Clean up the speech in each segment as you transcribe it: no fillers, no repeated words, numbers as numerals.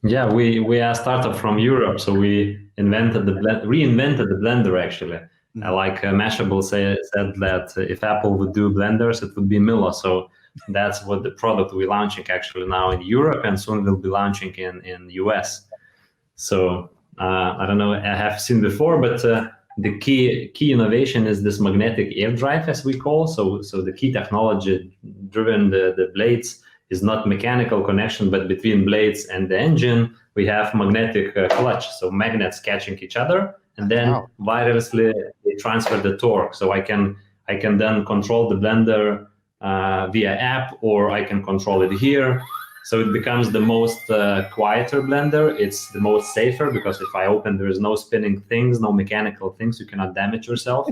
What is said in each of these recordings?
Yeah, we are a startup from Europe, so we reinvented the blender actually. Mhm. Like Mashable said that if Apple would do blenders, it would be Milo. So that's what the product we're launching actually now in Europe, and soon we'll be launching in US. So I don't know, I have seen before, but the key innovation is this magnetic air drive, as we call. So the key technology driven the blades is not mechanical connection, but between blades and the engine, we have magnetic clutch. So magnets catching each other, and then Wow. wirelessly they transfer the torque. So I can then control the blender via app, or I can control it here. So it becomes the most quieter blender. It's the most safer because if I open, there is no spinning things, no mechanical things. You cannot damage yourself.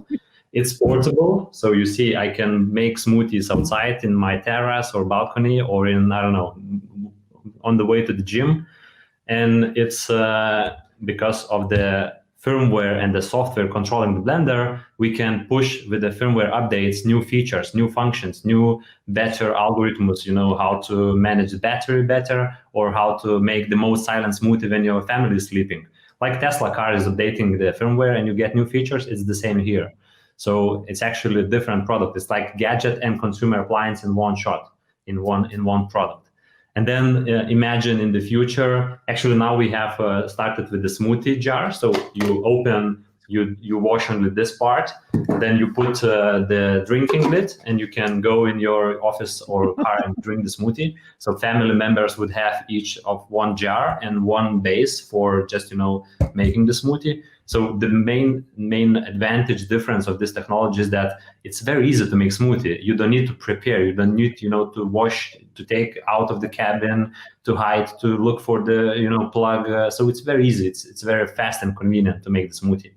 It's portable. So you see, I can make smoothies outside in my terrace or balcony or in, I don't know, on the way to the gym. And it's because of the firmware and the software controlling the blender, we can push with the firmware updates new features, new functions, new better algorithms, how to manage the battery better, or how to make the most silent smoothie when your family is sleeping. Like Tesla car is updating the firmware and you get new features, it's the same here. So it's actually a different product. It's like gadget and consumer appliance in one shot, in one product. And then imagine in the future, actually now we have started with the smoothie jar. So you open, you wash only this part, then you put the drinking lid and you can go in your office or car and drink the smoothie. So family members would have each of one jar and one base for just, making the smoothie. So the main advantage difference of this technology is that it's very easy to make smoothie. You don't need to prepare. You don't need, to wash, to take out of the cabin, to hide, to look for the, plug. So it's very easy. It's very fast and convenient to make the smoothie.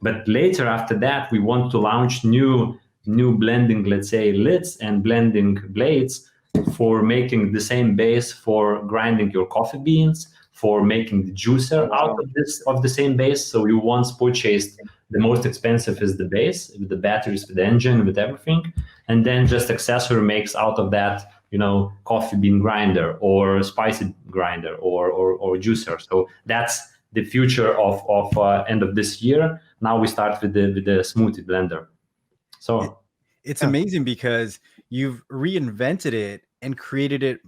But later, after that, we want to launch new blending, let's say, lids and blending blades for making the same base for grinding your coffee beans, for making the juicer out of the same base. So you once purchased the most expensive is the base with the batteries, with the engine, with everything, and then just accessory makes out of that, coffee bean grinder or spicy grinder or juicer. So that's the future of end of this year. Now we start with the smoothie blender. So It's yeah. amazing because you've reinvented it and created it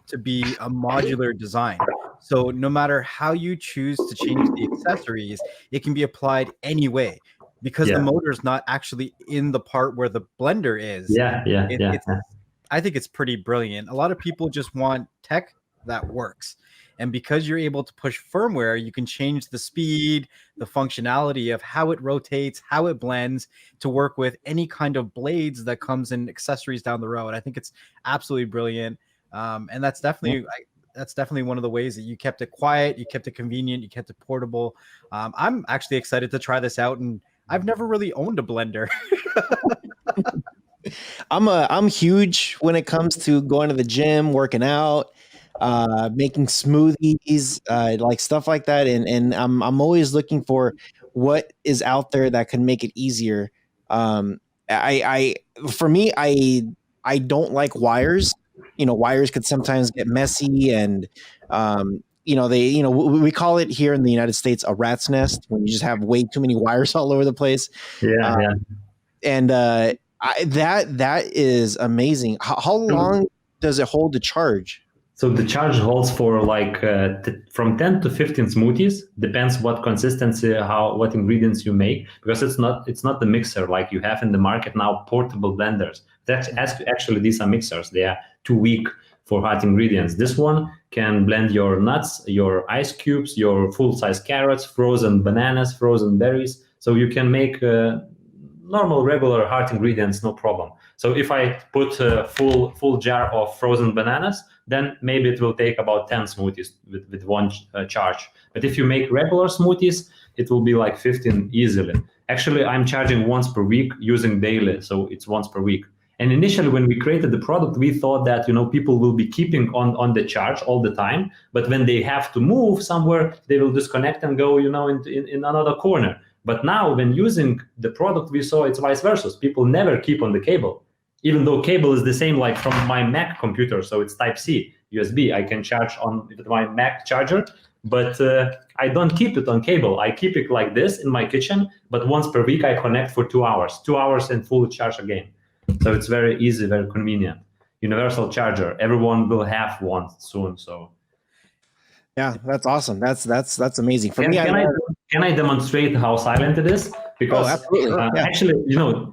to be a modular design. So no matter how you choose to change the accessories, it can be applied anyway because the Yeah. motor is not actually in the part where the blender is. Yeah, yeah, yeah, It's I think it's pretty brilliant. A lot of people just want tech that works. And because you're able to push firmware, you can change the speed, the functionality of how it rotates, how it blends to work with any kind of blades that comes in accessories down the road. I think it's absolutely brilliant. And that's definitely one of the ways that you kept it quiet, you kept it convenient, you kept it portable. I'm actually excited to try this out, and I've never really owned a blender. I'm huge when it comes to going to the gym, working out, making smoothies, like stuff like that. And I'm always looking for what is out there that can make it easier. For me, I don't like wires. Wires could sometimes get messy, and we call it here in the United States a rat's nest when you just have way too many wires all over the place. Yeah, yeah. And that is amazing. How long does it hold to charge? So the charge holds for like from 10 to 15 smoothies. Depends what consistency, what ingredients you make, because it's not the mixer like you have in the market now. Portable blenders. Actually these are mixers. They are too weak for hot ingredients. This one can blend your nuts, your ice cubes, your full-size carrots, frozen bananas, frozen berries. So you can make normal, regular hard ingredients, no problem. So if I put a full jar of frozen bananas, then maybe it will take about 10 smoothies with one charge. But if you make regular smoothies, it will be like 15 easily. Actually, I'm charging once per week using daily, so it's once per week. And initially, when we created the product, we thought that people will be keeping on the charge all the time. But when they have to move somewhere, they will disconnect and go in another corner. But now, when using the product, we saw it's vice versa. People never keep on the cable, even though cable is the same like from my Mac computer, so it's Type-C. USB. I can charge with my Mac charger, but I don't keep it on cable. I keep it like this in my kitchen, but once per week I connect for 2 hours. 2 hours and full charge again. So it's very easy, very convenient. Universal charger. Everyone will have one soon. So yeah, that's awesome. That's amazing. For me, can I demonstrate how silent it is? Because actually,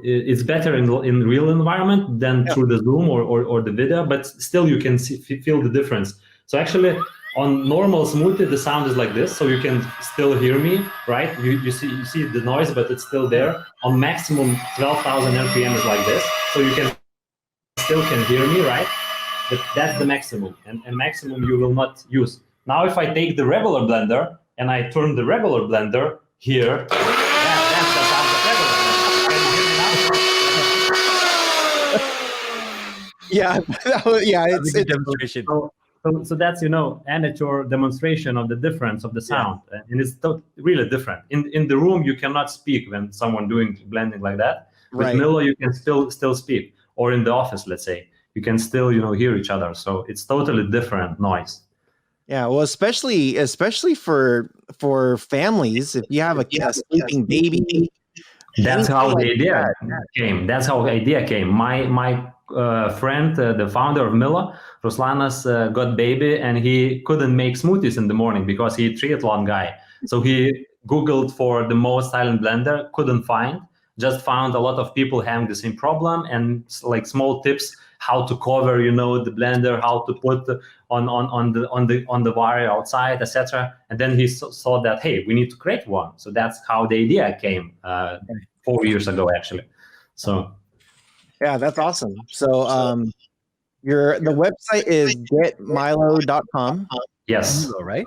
it's better in real environment than through the Zoom or the video, but still you can feel the difference. So actually, on normal smoothie, the sound is like this, so you can still hear me, right? You see the noise, but it's still there. On maximum 12,000 RPM is like this, so you still can hear me, right? But that's the maximum, and maximum you will not use. Now, if I take the regular blender and I turn the regular blender here, that's the sound of regular blender. Can you hear me now? Yeah, it's a demonstration. So that's amateur demonstration of the difference of the sound, and it's really different. In the room, you cannot speak when someone doing blending like that. With Millo, you can still speak, or in the office, let's say, you can still hear each other. So it's totally different noise. Yeah, well, especially for families, if you have a sleeping baby. That's how the idea came. That's how the idea came. My friend, the founder of Millo, Ruslanas, got baby, and he couldn't make smoothies in the morning because he's a triathlon guy. So he Googled for the most silent blender, couldn't find. Just found a lot of people having the same problem, and like small tips how to cover, the blender, how to put on the wire outside, etc. And then he saw that, hey, we need to create one. So that's how the idea came 4 years ago, actually. So yeah, that's awesome. So the website is getmillo.com. Yes, Millo, right?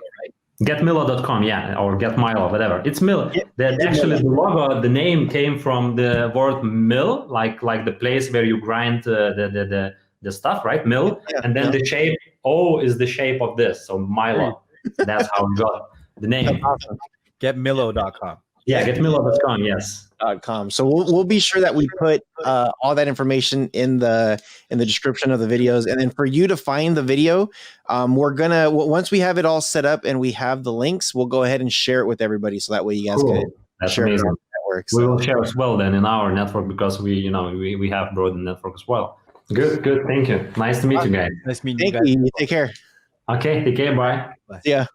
Getmillo.com, or getmillo, whatever. It's Mill. Actually, the logo, the name came from the word mill, like the place where you grind the stuff, right? Mill, and then the shape O is the shape of this, so Milo. That's how we got the name. Awesome. Getmillo.com. Yeah, getmillo.com. Yes. .com. So we'll be sure that we put all that information in the description of the videos, and then for you to find the video, we're gonna once we have it all set up and we have the links, we'll go ahead and share it with everybody, so that way you guys can share it on the network. We will share as well then in our network, because we have broadened network as well. Good. Thank you. Nice to meet you guys. Nice meeting you guys. Thank you. Take care. Okay. Take care. Bye. See ya.